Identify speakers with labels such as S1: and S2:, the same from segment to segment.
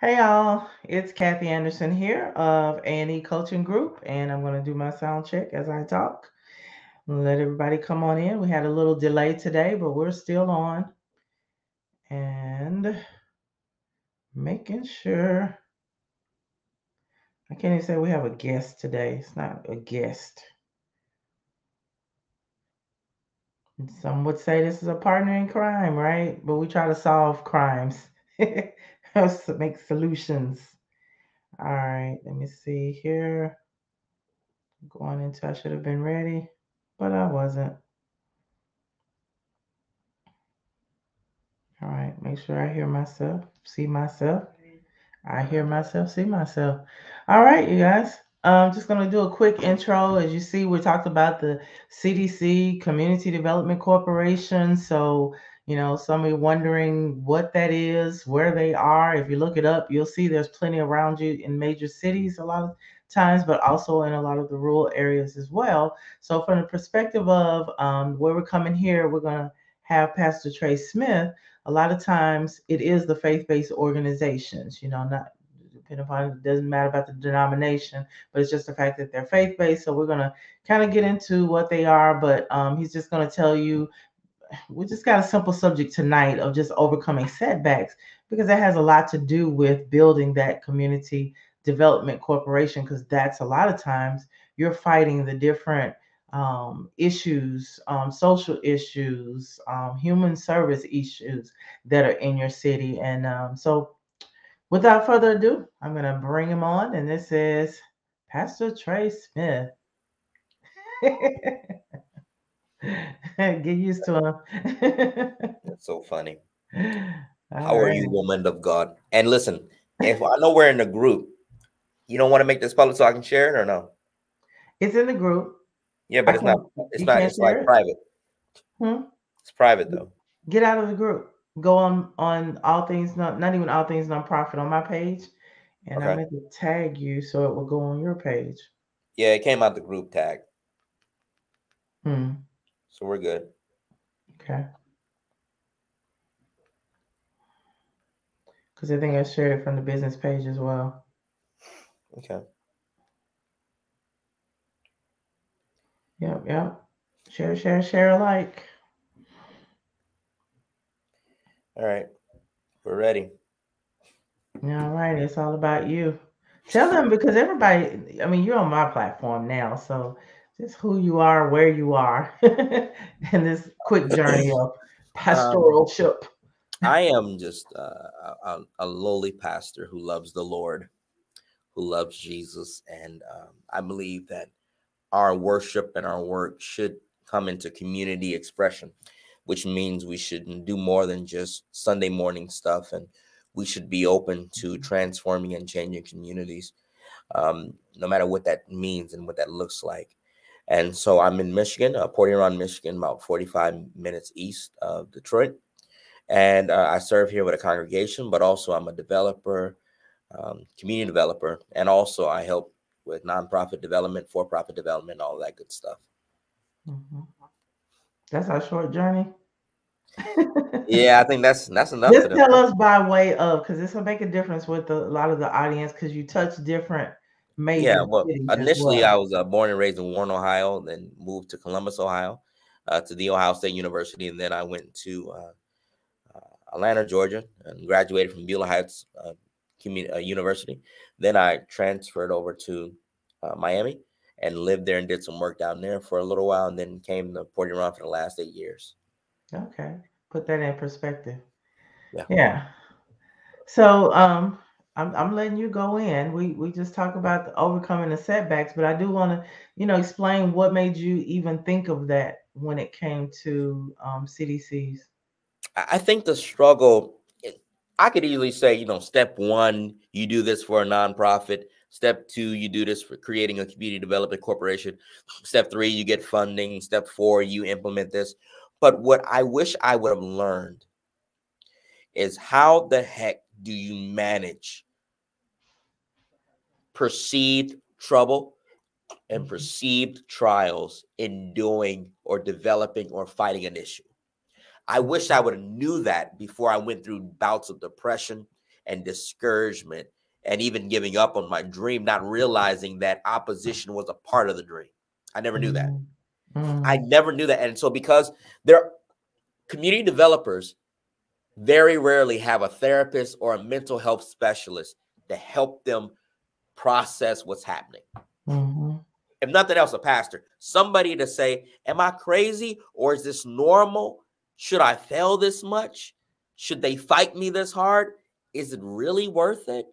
S1: Hey y'all, it's Kathy Anderson here of A&E Coaching Group, and I'm going to do my sound check as I talk. Let everybody come on in. We had a little delay today, but we're still on and making sure. I can't even say we have a guest today. It's not a guest. Some would say this is a partner in crime, right? But we try to solve crimes, make solutions. All right, let me see here. Going into, I should have been ready, but I wasn't. All right, make sure I hear myself, see myself. I hear myself, see myself. All right, you guys. I'm just going to do a quick intro. As you see, we talked about the CDC, Community Development Corporation. So, some of you wondering what that is, where they are. If you look it up, you'll see there's plenty around you in major cities a lot of times, but also in a lot of the rural areas as well. So, from the perspective of where we're coming here, we're going to have Pastor Trey Smith. A lot of times it is the faith-based organizations, not depending upon, it doesn't matter about the denomination, but it's just the fact that they're faith-based. So we're going to kind of get into what they are, but he's just going to tell you, we just got a simple subject tonight of just overcoming setbacks, because that has a lot to do with building that community development corporation, because that's a lot of times you're fighting the different issues, social issues, human service issues that are in your city. And so without further ado, I'm going to bring him on, and this is Pastor Trey Smith. Get used to him.
S2: That's so funny.
S1: All
S2: How are you,
S1: right.
S2: woman of God? And listen, if I know we're in a group, you don't want to make this public so I can share it or no?
S1: It's in the group.
S2: Yeah,
S1: I
S2: but it's not.
S1: can't.
S2: It's
S1: You
S2: not.
S1: can't
S2: It's like
S1: share it.
S2: private.
S1: Hmm?
S2: It's private though.
S1: Get out of the group. Go on all things, not even all things nonprofit on my page, and I
S2: Okay.
S1: meant to tag you so it will go on your page.
S2: Yeah, it came out the group tag,
S1: Hmm.
S2: so we're good.
S1: Okay. Because I think I shared it from the business page as well.
S2: Okay.
S1: Yep. Yep. Share, share, share alike.
S2: All right. We're ready.
S1: All right. It's all about you. Tell them, because everybody, I mean, you're on my platform now, so just who you are, where you are, and this quick journey of
S2: Um,
S1: pastoralship.
S2: I am just a lowly pastor who loves the Lord, who loves Jesus, and I believe that our worship and our work should come into community expression, which means we should do more than just Sunday morning stuff, and we should be open to transforming and changing communities, no matter what that means and what that looks like. And so I'm in Michigan, Port Huron, Michigan, about 45 minutes east of Detroit. And I serve here with a congregation, but also I'm a developer, community developer, and also I help with nonprofit development, for-profit development, all that good stuff.
S1: Mhm. That's our short journey.
S2: Yeah, I think that's enough for
S1: Just
S2: them.
S1: tell us by way of, because this will make a difference with a lot of the audience, because you touch different
S2: Yeah,
S1: major
S2: well,
S1: cities as
S2: initially I
S1: well.
S2: was born and raised in Warren, Ohio, then moved to Columbus, Ohio, to the Ohio State University, and then I went to Atlanta, Georgia, and graduated from Beulah Heights University. Then I transferred over to Miami and lived there and did some work down there for a little while, and then came to Port Huron for the last 8 years.
S1: Okay, put that in perspective.
S2: Yeah.
S1: Yeah. So I'm letting you go in. We just talk about the overcoming the setbacks, but I do want to, explain what made you even think of that when it came to CDCs.
S2: I think the struggle, I could easily say, step one, you do this for a nonprofit. Step two, you do this for creating a community development corporation. Step three, you get funding. Step four, you implement this. But what I wish I would have learned is how the heck do you manage perceived trouble and
S1: Mhm.
S2: perceived trials in doing or developing or fighting an issue? I wish I would have knew that before I went through bouts of depression and discouragement and even giving up on my dream, not realizing that opposition was a part of the dream. I never knew that. I
S1: Mm.
S2: never knew that. And so because they're community developers very rarely have a therapist or a mental health specialist to help them process what's happening.
S1: Mhm.
S2: If nothing else, a pastor, somebody to say, am I crazy or is this normal? Should I fail this much? Should they fight me this hard? Is it really worth it?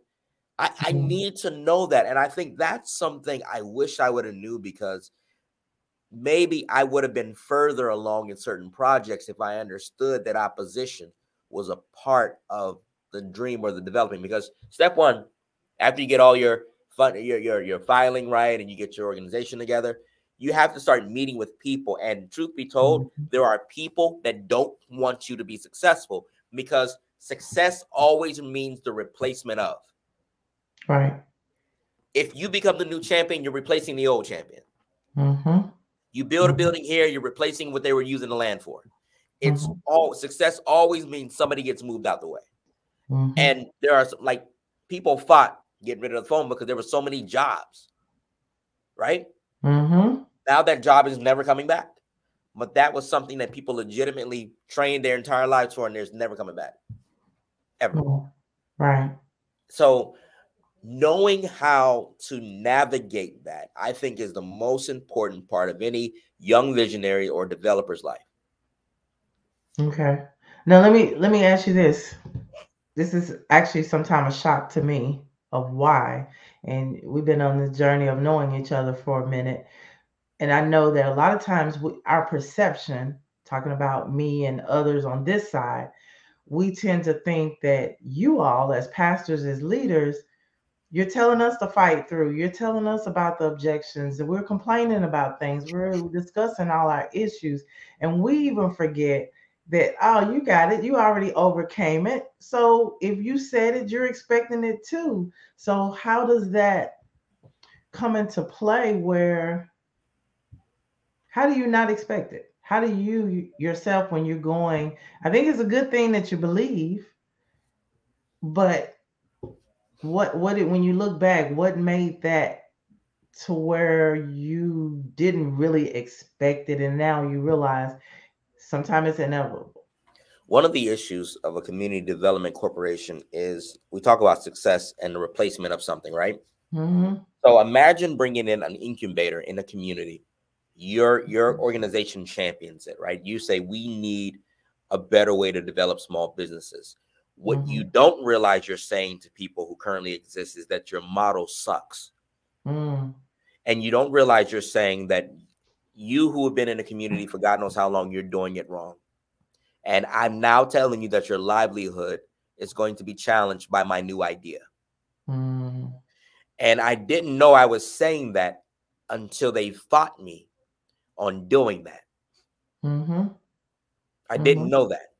S2: I
S1: Mm.
S2: need to know that. And I think that's something I wish I would have knew, because maybe I would have been further along in certain projects if I understood that opposition was a part of the dream or the developing. Because step one, after you get all your your filing right and you get your organization together, you have to start meeting with people. And truth be told,
S1: Mhm.
S2: there are people that don't want you to be successful, because success always means the replacement of.
S1: Right.
S2: If you become the new champion, you're replacing the old champion.
S1: Mhm.
S2: You build a
S1: Mhm.
S2: building here, you're replacing what they were using the land for. It's
S1: Mhm.
S2: all success always means somebody gets moved out the way.
S1: Mhm.
S2: And there are like people fought getting rid of the phone because there were so many jobs, right?
S1: Mhm.
S2: Now that job is never coming back. But that was something that people legitimately trained their entire lives for, and there's never coming back. Ever.
S1: Mhm. Right.
S2: So knowing how to navigate that, I think, is the most important part of any young visionary or developer's life.
S1: Okay. Now let me ask you this. This is actually sometimes a shock to me of why. And we've been on this journey of knowing each other for a minute. And I know that a lot of times our perception, talking about me and others on this side, we tend to think that you all, as pastors, as leaders, you're telling us to fight through. You're telling us about the objections, and we're complaining about things. We're discussing all our issues. And we even forget that, oh, you got it. You already overcame it. So if you said it, you're expecting it too. So how does that come into play where, how do you not expect it? How do you yourself, when you're going, I think it's a good thing that you believe, but what did, when you look back, what made that to where you didn't really expect it and now you realize sometimes it's inevitable?
S2: One of the issues of a community development corporation is we talk about success and the replacement of something, right?
S1: Mm-hmm.
S2: So imagine bringing in an incubator in a community. Your organization champions it, right? You say we need a better way to develop small businesses. What you
S1: Mm-hmm.
S2: don't realize you're saying to people who currently exist is that your model sucks.
S1: Mm.
S2: And you don't realize you're saying that you who have been in the community for God knows how long, you're doing it wrong. And I'm now telling you that your livelihood is going to be challenged by my new idea.
S1: Mm.
S2: And I didn't know I was saying that until they fought me on doing that.
S1: Mm-hmm.
S2: I
S1: Mm-hmm.
S2: didn't know that.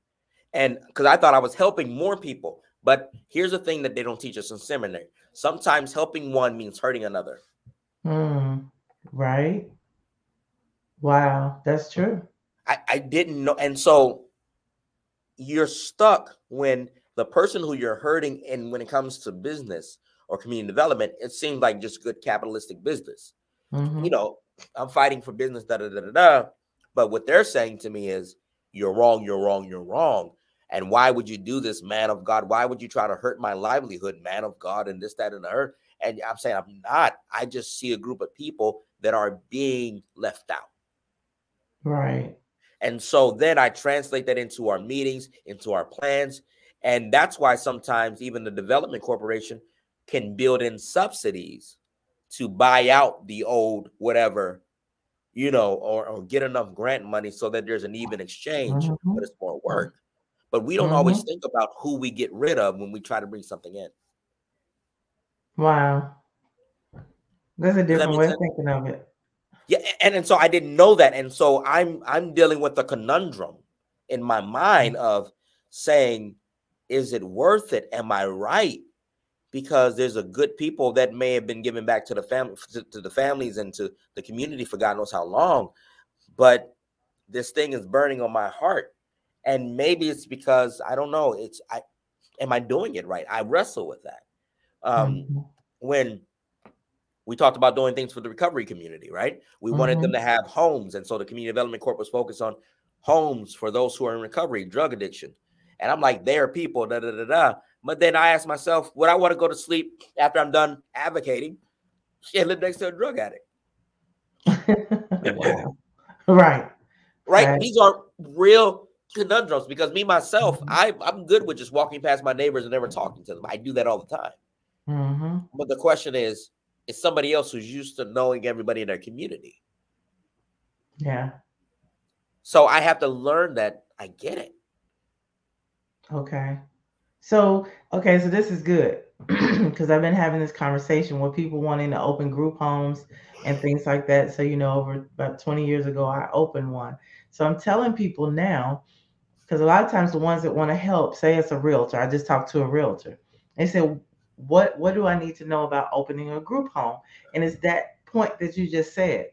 S2: And because I thought I was helping more people. But here's the thing that they don't teach us in seminary. Sometimes helping one means hurting another.
S1: Mm. Right. Wow, that's true.
S2: I didn't know. And so you're stuck when the person who you're hurting, and when it comes to business or community development, it seems like just good capitalistic business. You
S1: Mm-hmm.
S2: know, I'm fighting for business, da da da da da. But what they're saying to me is, you're wrong, you're wrong, you're wrong. And why would you do this, man of God? Why would you try to hurt my livelihood, man of God, and this, that, and the other? And I'm saying I'm not. I just see a group of people that are being left out.
S1: Right.
S2: And so then I translate that into our meetings, into our plans. And that's why sometimes even the development corporation can build in subsidies to buy out the old whatever, or get enough grant money so that there's an even exchange,
S1: Mm-hmm.
S2: but it's more work. But we don't always
S1: Mm-hmm.
S2: think about who we get rid of when we try to bring something in.
S1: Wow. There's a
S2: Does that
S1: different
S2: make
S1: way of
S2: sense?
S1: thinking of it.
S2: Yeah, and so I didn't know that. And so I'm dealing with the conundrum in my mind of saying, is it worth it? Am I right? Because there's a good people that may have been given back to the family, to the families and to the community for God knows how long. But this thing is burning on my heart. And maybe it's because I don't know. Am I doing it right? I wrestle with that.
S1: Mhm.
S2: When we talked about doing things for the recovery community, right? We wanted them
S1: Mhm.
S2: to have homes. And so the Community Development Corp was focused on homes for those who are in recovery, drug addiction. And I'm like, there are people, da da da da. But then I asked myself, would I want to go to sleep after I'm done advocating and live next to a drug addict?
S1: Wow. Right.
S2: Right?
S1: Fact.
S2: These are real conundrums because me, myself,
S1: Mhm.
S2: I'm good with just walking past my neighbors and never talking to them. I do that all the time.
S1: Mhm.
S2: But the question is somebody else who's used to knowing everybody in their community.
S1: Yeah.
S2: So I have to learn that I get it.
S1: Okay. So this is good because I've been having this conversation with people wanting to open group homes and things like that. So, over about 20 years ago, I opened one. So I'm telling people now, because a lot of times the ones that want to help, say it's a realtor, I just talked to a realtor. They said, what do I need to know about opening a group home? And it's that point that you just said.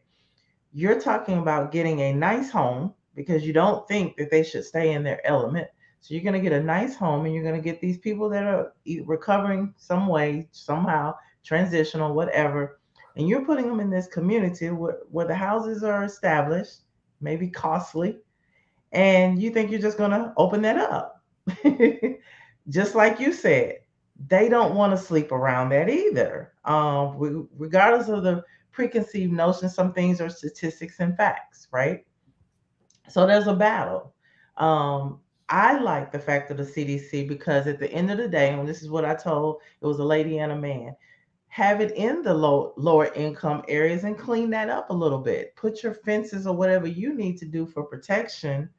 S1: You're talking about getting a nice home because you don't think that they should stay in their element. So you're going to get a nice home and you're going to get these people that are recovering some way, somehow, transitional, whatever. And you're putting them in this community where the houses are established, maybe costly, and you think you're just going to open that up. Just like you said, they don't want to sleep around that either. Regardless of the preconceived notions, some things are statistics and facts, right? So there's a battle. Um, I like the fact of the CDC because at the end of the day, and this is what I told, it was a lady and a man, have it in the lower income areas and clean that up a little bit. Put your fences or whatever you need to do for protection.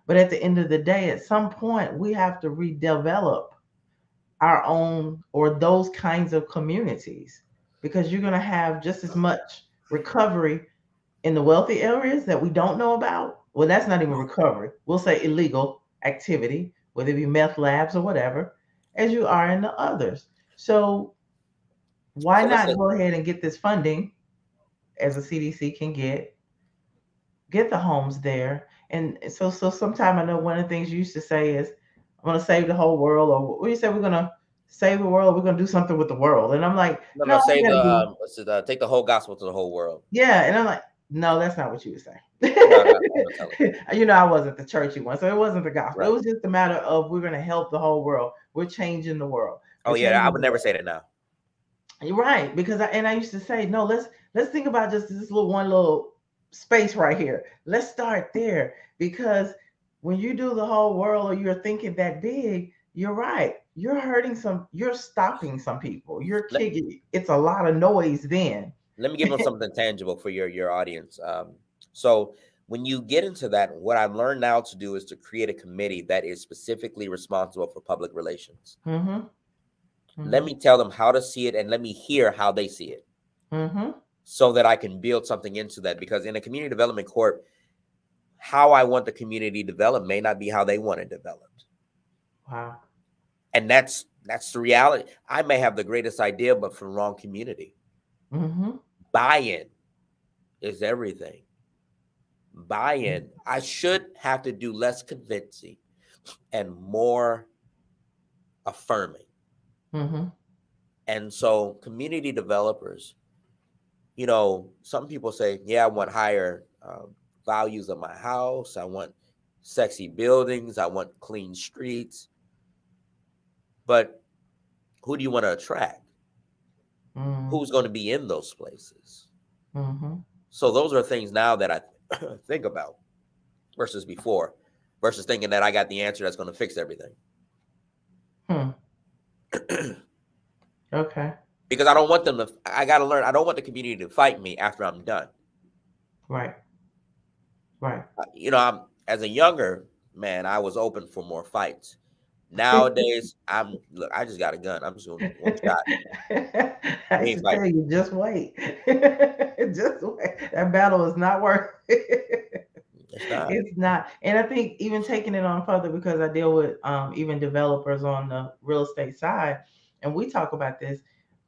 S1: But at the end of the day, at some point, we have to redevelop our own or those kinds of communities because you're going to have just as much recovery in the wealthy areas that we don't know about. Well, that's not even recovery. We'll say illegal activity, whether it be meth labs or whatever, as you are in the others. So why
S2: So
S1: not
S2: listen,
S1: go ahead and get this funding as a CDC can get the homes there. And so sometime I know one of the things you used to say is, I'm gonna save the whole world, or what you say, we're gonna save the world, we're gonna do something with the world. And I'm like,
S2: no,
S1: no,
S2: no,
S1: all
S2: say
S1: you
S2: the
S1: gotta do,
S2: take the whole gospel to the whole world.
S1: yeah. And I'm like, no, that's not what you would say.
S2: No, no, I'm gonna tell it.
S1: I wasn't the churchy one, so it wasn't the gospel. It
S2: Right.
S1: was just a matter of we're gonna help the whole world. We're changing the world.
S2: Oh
S1: We're
S2: yeah, I
S1: changing
S2: would
S1: the
S2: never
S1: world.
S2: say that now.
S1: You're right, because I used to say, no, let's think about just this little one little space right here. Let's start there because when you do the whole world or you're thinking that big, you're right. You're stopping some people. You're
S2: Let,
S1: kicking. It's a lot of noise then.
S2: let me give them something tangible for your audience. So when you get into that, what I've learned now to do is to create a committee that is specifically responsible for public relations.
S1: Mm-hmm.
S2: Let
S1: Mm-hmm.
S2: me tell them how to see it and let me hear how they see it
S1: Mm-hmm.
S2: so that I can build something into that. Because in a community development corp, how I want the community developed may not be how they want it developed.
S1: Wow.
S2: And that's the reality. I may have the greatest idea, but from wrong community.
S1: Mm-hmm.
S2: Buy-in is everything. Buy-in. I should have to do less convincing and more affirming.
S1: Mm-hmm.
S2: And so community developers, some people say, yeah, I want higher values of my house. I want sexy buildings. I want clean streets. But who do you want to attract?
S1: Mm-hmm.
S2: Who's going to be in those places?
S1: Mm-hmm.
S2: So those are things now that I think about versus before, versus thinking that I got the answer that's going to fix everything.
S1: Hmm. Okay.
S2: Because I don't want them to, I got to learn, I don't want the community to fight me after I'm done.
S1: Right. Right.
S2: I'm as a younger man, I was open for more fights. Nowadays, look, I just got a gun. I'm just going one shot.
S1: I
S2: We
S1: used
S2: ain't
S1: to tell
S2: fighting.
S1: you, just wait. Just wait. That battle is not worth it.
S2: It's not.
S1: It's not. And I think even taking it on further, because I deal with even developers on the real estate side, and we talk about this.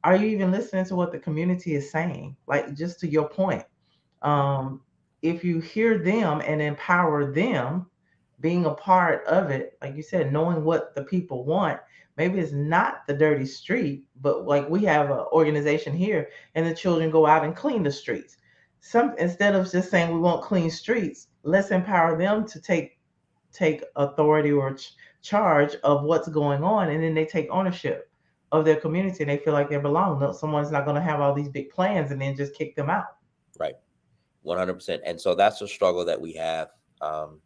S1: Are you even listening to what the community is saying? Like, just to your point,
S2: Mhm.
S1: um, if you hear them and empower them, being a part of it, like you said, knowing what the people want. Maybe it's not the dirty street, but like we have an organization here, and the children go out and clean the streets. Some instead of just saying we want clean streets, let's empower them to take authority or charge of what's going on, and then they take ownership of their community and they feel like they belong. No, someone's not going to have all these big plans and then just kick them out.
S2: Right. 100%. And so that's a struggle that we have, in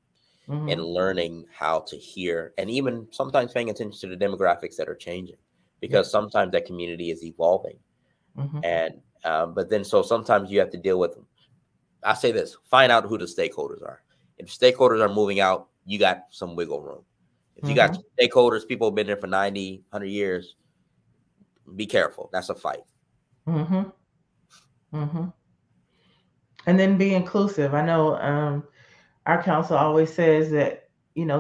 S1: Mm-hmm.
S2: learning how to hear, and even sometimes paying attention to the demographics that are changing,
S1: Yep.
S2: because sometimes that community is evolving.
S1: Mm-hmm.
S2: And but then so sometimes you have to deal with, I say this, find out who the stakeholders are. If stakeholders are moving out, you got some wiggle room. If you got
S1: Mm-hmm.
S2: stakeholders, people have been there for 90, 100 years, be careful. That's a fight.
S1: Mm-hmm. Mm-hmm. And then be inclusive. I know our council always says that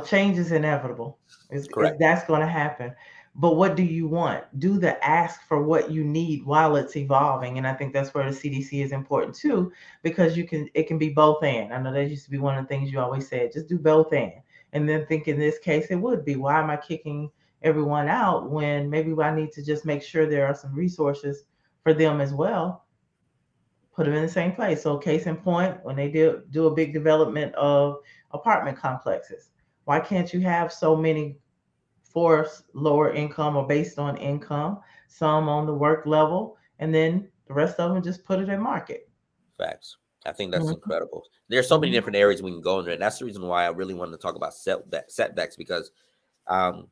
S1: change is inevitable. Is
S2: Correct.
S1: that's going to happen. But what do you want? Do the ask for what you need while it's evolving, and I think that's where the CDC is important too, because it can be both and. I know that used to be one of the things you always said, just do both and then think in this case it would be, why am I kicking everyone out when maybe I need to just make sure there are some resources for them as well, put them in the same place. So, case in point, when they do a big development of apartment complexes, why can't you have so many for lower income or based on income, some on the work level, and then the rest of them just put it in market?
S2: Facts. I think that's
S1: Mm-hmm.
S2: incredible. There's so many
S1: Mm-hmm.
S2: different areas we can go in there, and that's the reason why I really wanted to talk about setbacks, because um,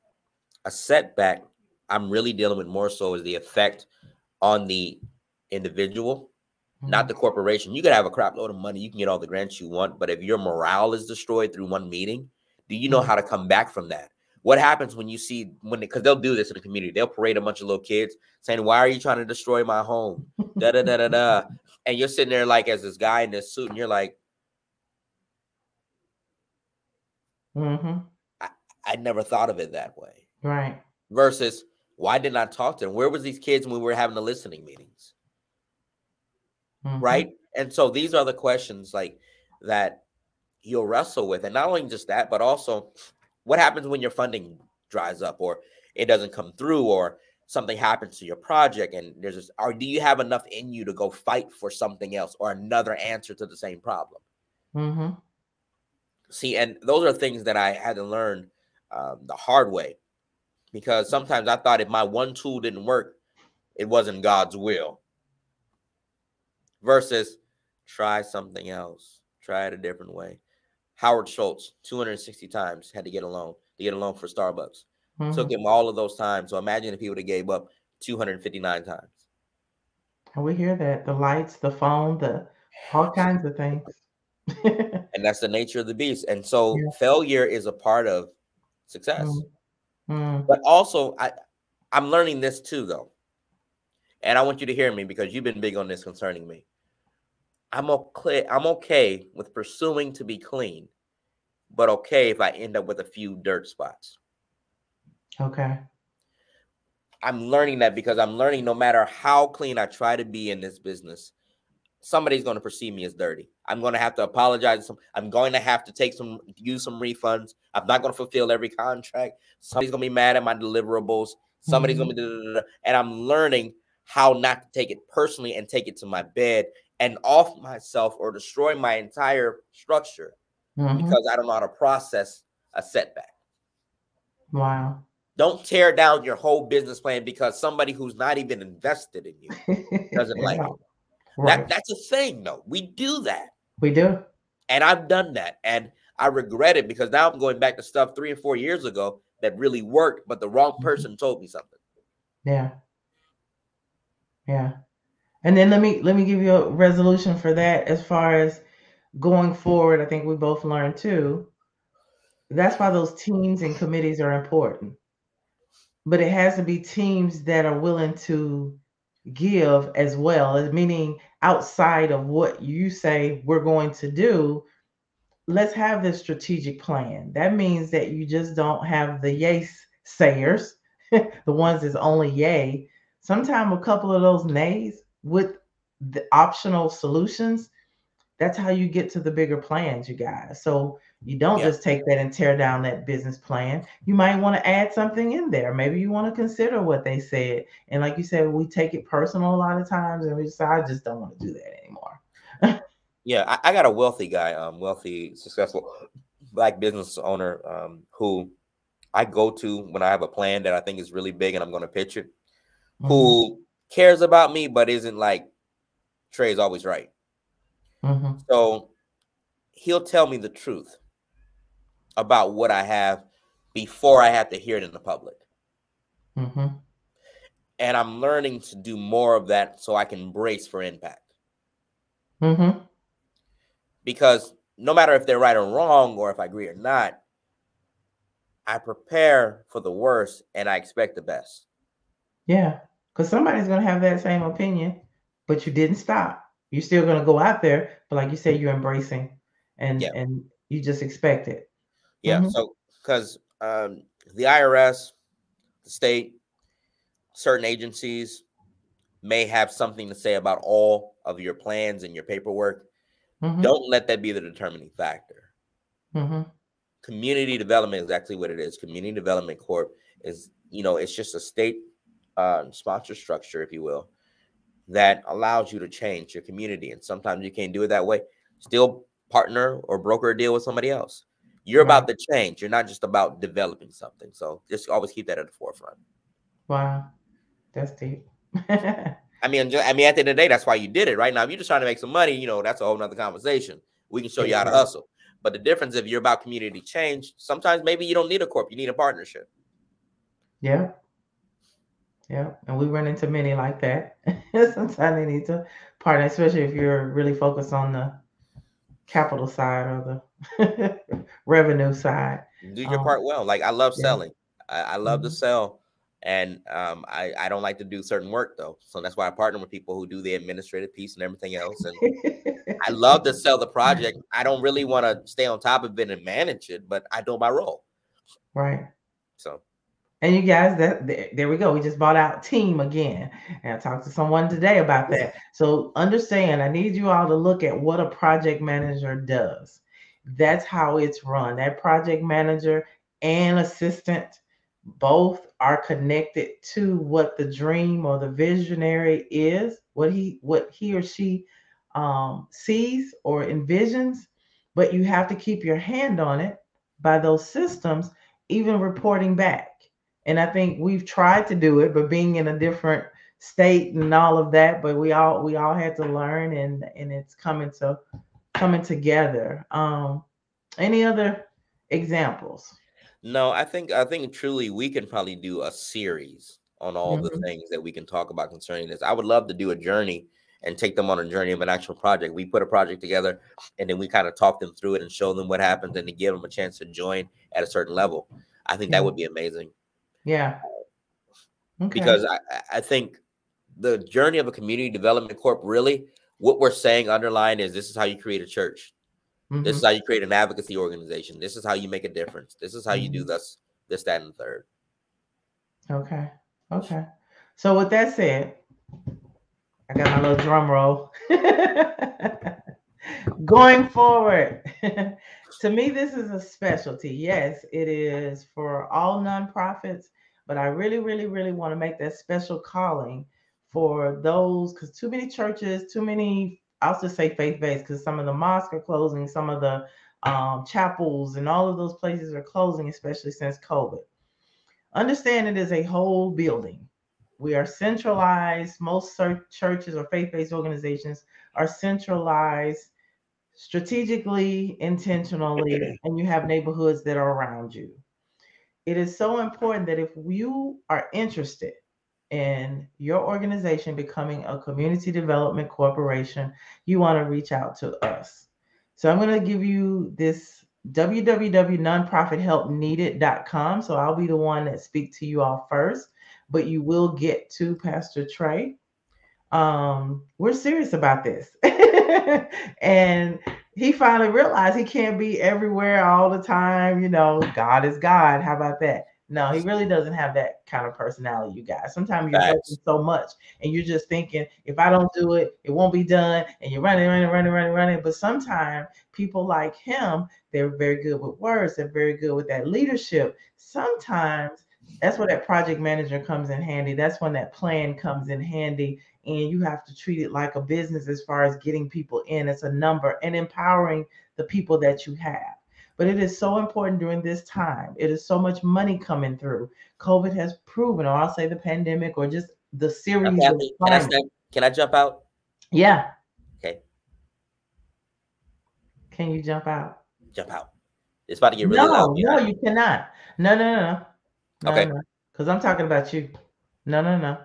S2: a setback, I'm really dealing with more so is the effect on the individual, not the corporation. You could have a crap load of money, you can get all the grants you want, but if your morale is destroyed through one meeting, do you know
S1: Mm-hmm.
S2: how to come back from that? What happens when you see, because they'll do this in the community, they'll parade a bunch of little kids saying, "Why are you trying to destroy my home?" Da da da da da. And you're sitting there like as this guy in this suit, and you're like,
S1: Mm-hmm.
S2: I, I never thought of it that way.
S1: Right.
S2: Versus, why didn't I talk to them? Where was these kids when we were having the listening meetings?
S1: Mm-hmm.
S2: Right. And so these are the questions like that you'll wrestle with. And not only just that, but also what happens when your funding dries up or it doesn't come through or something happens to your project and there's this, or do you have enough in you to go fight for something else or another answer to the same problem?
S1: Mm-hmm.
S2: See, and those are things that I had to learn the hard way, because sometimes I thought if my one tool didn't work, it wasn't God's will. Versus try something else, try it a different way. Howard Schultz, 260 times had to get a loan for Starbucks. Took
S1: Mm-hmm.
S2: him all of those times. So imagine if he would have gave up 259 times.
S1: And we hear that the lights, the phone, the all kinds of things.
S2: And that's the nature of the beast. And so
S1: Yeah.
S2: failure is a part of success.
S1: Mm-hmm.
S2: But also, I'm learning this too, though. And I want you to hear me because you've been big on this concerning me. I'm okay with pursuing to be clean, but okay if I end up with a few dirt spots.
S1: Okay.
S2: I'm learning that because I'm learning no matter how clean I try to be in this business, somebody's going to perceive me as dirty. I'm going to have to apologize. I'm going to have to use some refunds. I'm not going to fulfill every contract. Somebody's going to be mad at my deliverables. Somebody's going
S1: Mm-hmm.
S2: to be, and I'm learning how not to take it personally and take it to my bed and off myself or destroy my entire structure
S1: Mm-hmm.
S2: because I don't know how to process a setback.
S1: Wow.
S2: Don't tear down your whole business plan because somebody who's not even invested in you doesn't like
S1: Yeah.
S2: it.
S1: Right.
S2: That's a thing, though. We do that.
S1: We do.
S2: And I've done that. And I regret it because now I'm going back to stuff 3 and 4 years ago that really worked, but the wrong
S1: Mhm.
S2: person told me something.
S1: Yeah. Yeah. And then let me give you a resolution for that as far as going forward. I think we both learned too. That's why those teams and committees are important. But it has to be teams that are willing to give as well, meaning outside of what you say we're going to do. Let's have this strategic plan. That means that you just don't have the yay sayers, the ones that's only yay. Sometimes a couple of those nays with the optional solutions, that's how you get to the bigger plans, you guys. So You don't
S2: Yeah.
S1: just take that and tear down that business plan. You might want to add something in there. Maybe you want to consider what they said. And like you said, we take it personal a lot of times and we just say, I just don't want to do that anymore.
S2: Yeah, I got a wealthy guy, wealthy, successful black business owner, who I go to when I have a plan that I think is really big and I'm going to pitch it,
S1: Mm-hmm.
S2: who cares about me, but isn't like Trey's always right.
S1: Mm-hmm.
S2: So he'll tell me the truth about what I have before I have to hear it in the public.
S1: Mm-hmm.
S2: And I'm learning to do more of that so I can brace for impact.
S1: Mm-hmm.
S2: Because no matter if they're right or wrong, or if I agree or not, I prepare for the worst and I expect the best.
S1: Yeah. Because somebody's going to have that same opinion, but you didn't stop. You're still going to go out there, but like you said, you're embracing
S2: Yeah.
S1: and you just expect it.
S2: Yeah.
S1: Mm-hmm.
S2: So, because the IRS, the state, certain agencies may have something to say about all of your plans and your paperwork.
S1: Mm-hmm.
S2: Don't let that be the determining factor.
S1: Mm-hmm.
S2: Community development is exactly what it is. Community Development Corp is, it's just a state sponsor structure, if you will, that allows you to change your community. And sometimes you can't do it that way. Still partner or broker a deal with somebody else. You're
S1: Right.
S2: about the change. You're not just about developing something. So just always keep that at the forefront.
S1: Wow. That's deep.
S2: At the end of the day, that's why you did it, right? Now, if you're just trying to make some money, that's a whole nother conversation. We can show you how to
S1: Exactly.
S2: hustle. But the difference, if you're about community change, sometimes maybe you don't need a corp, you need a partnership.
S1: Yeah. Yeah. And we run into many like that. Sometimes they need to partner, especially if you're really focused on the capital side or the revenue side.
S2: Do your
S1: Um,
S2: part well. Like, I love
S1: yeah.
S2: selling. I love to
S1: Mhm.
S2: sell. And I don't like to do certain work, though. So that's why I partner with people who do the administrative piece and everything else. And I love to sell the project. I don't really want to stay on top of it and manage it, but I know my role.
S1: Right.
S2: So,
S1: And you guys, there we go. We just bought out team again. And I talked to someone today about that. So understand, I need you all to look at what a project manager does. That's how it's run. That project manager and assistant both are connected to what the dream or the visionary is, what he or she sees or envisions, but you have to keep your hand on it by those systems, even reporting back. And I think we've tried to do it, but being in a different state and all of that, but we all had to learn, and it's coming together. Any other examples?
S2: no, I think truly we can probably do a series on all the
S1: Hmm.
S2: things that we can talk about concerning this. I would love to do a journey and take them on a journey of an actual project. We put a project together and then we kind of talk them through it and show them what happens and to give them a chance to join at a certain level. I think that
S1: Yeah.
S2: would be amazing
S1: Yeah. Okay.
S2: because I think the journey of a community development corp, really what we're saying underlying is this is how you create a church. This is
S1: Hmm.
S2: how you create an advocacy organization. This is how you make a difference. This is how you do
S1: Hmm.
S2: this, that, and the third.
S1: Okay. Okay. So with that said, I got my little drum roll. Going forward, to me, this is a specialty. Yes, it is for all nonprofits, but I really, really, really want to make that special calling for those, because too many churches, too many, I'll just say faith based, because some of the mosques are closing, some of the chapels and all of those places are closing, especially since COVID. Understand it is a whole building. We are centralized. Most churches or faith based organizations are centralized strategically, intentionally, and you have neighborhoods that are around you. It is so important that if you are interested in your organization becoming a community development corporation, you want to reach out to us. So I'm going to give you this www.nonprofithelpneeded.com. So I'll be the one that speak to you all first, but you will get to Pastor Trey. We're serious about this. And he finally realized he can't be everywhere all the time. God is God. How about that? No, he really doesn't have that kind of personality, you guys. Sometimes you're working
S2: Facts.
S1: so much and you're just thinking, if I don't do it, it won't be done. And you're running, running, running, running, running. But sometimes people like him, they're very good with words. They're very good with that leadership. Sometimes that's where that project manager comes in handy. That's when that plan comes in handy. And you have to treat it like a business as far as getting people in. It's a number and empowering the people that you have. But it is so important during this time. It is so much money coming through. COVID has proven, or I'll say the pandemic, or just the
S2: Okay,
S1: series of
S2: Anthony, can I
S1: climate.
S2: say? Can I jump out?
S1: Yeah.
S2: Okay,
S1: Can you jump out?
S2: jump out. It's about to get really loud
S1: No, no,
S2: behind
S1: you
S2: me.
S1: cannot. No, no, no, no,
S2: Okay.
S1: no. Because I'm talking about you. No, no, no.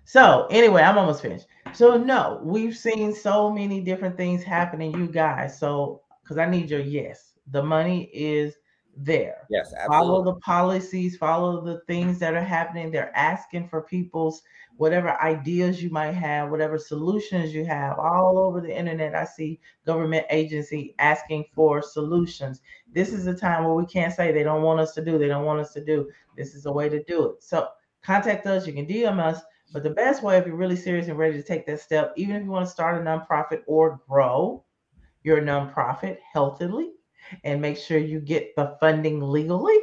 S1: So anyway, I'm almost finished. So no, we've seen so many different things happening, you guys. So because I need your yes, the money is there.
S2: Yes,
S1: Follow
S2: absolutely.
S1: the policies, follow the things that are happening. They're asking for people's whatever ideas you might have, whatever solutions you have. All over the internet, I see government agency asking for solutions. This is a time where we can't say they don't want us to do, they don't want us to do. This is a way to do it. So contact us. You can DM us, but the best way, if you're really serious and ready to take that step, even if you want to start a nonprofit or grow your nonprofit healthily and make sure you get the funding legally,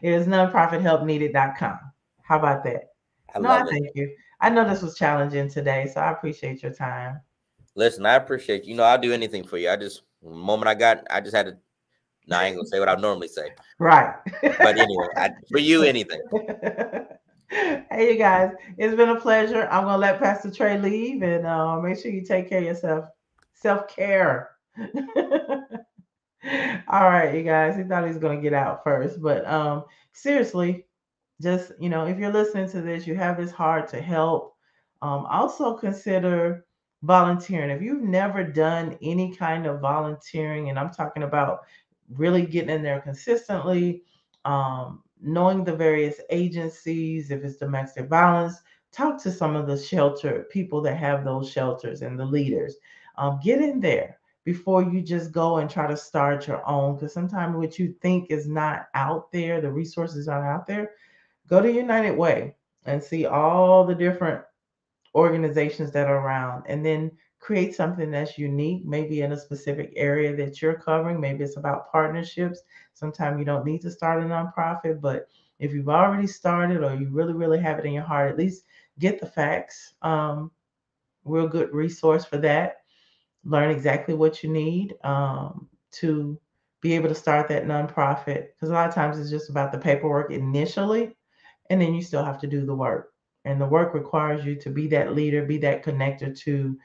S1: is nonprofithelpneeded.com. How about that?
S2: I
S1: No, I
S2: love it.
S1: thank you. I know this was challenging today, so I appreciate your time.
S2: Listen, I appreciate you. You know, I'll do anything for you. I just the moment I got, I just had to. No, I ain't gonna say what I normally say,
S1: Right.
S2: but anyway, for you, anything.
S1: Hey, you guys, it's been a pleasure. I'm going to let Pastor Trey leave and make sure you take care of yourself. Self care. All right, you guys. He thought he was going to get out first, but seriously, just if you're listening to this, you have this heart to help. Also consider volunteering. If you've never done any kind of volunteering, and I'm talking about really getting in there consistently, knowing the various agencies, if it's domestic violence, talk to some of the shelter people that have those shelters and the leaders. Get in there before you just go and try to start your own, because sometimes what you think is not out there, the resources aren't out there. Go to United Way and see all the different organizations that are around, and then create something that's unique, maybe in a specific area that you're covering. Maybe it's about partnerships. Sometimes you don't need to start a nonprofit, but if you've already started or you really, really have it in your heart, at least get the facts. Real good resource for that. Learn exactly what you need to be able to start that nonprofit. Because a lot of times it's just about the paperwork initially, and then you still have to do the work. And the work requires you to be that leader, be that connector to,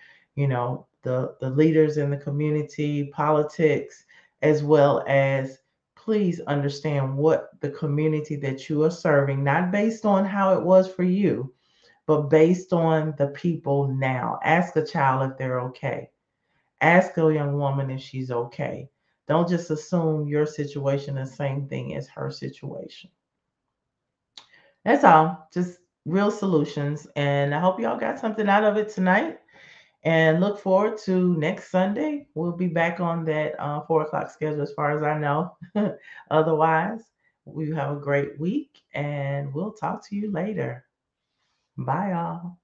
S1: the leaders in the community, politics, as well as please understand what the community that you are serving, not based on how it was for you, but based on the people now. Ask a child if they're okay. Ask a young woman if she's okay. Don't just assume your situation is the same thing as her situation. That's all. Just real solutions. And I hope y'all got something out of it tonight. And look forward to next Sunday. We'll be back on that 4 o'clock schedule as far as I know. Otherwise, we have a great week and we'll talk to you later. Bye, y'all.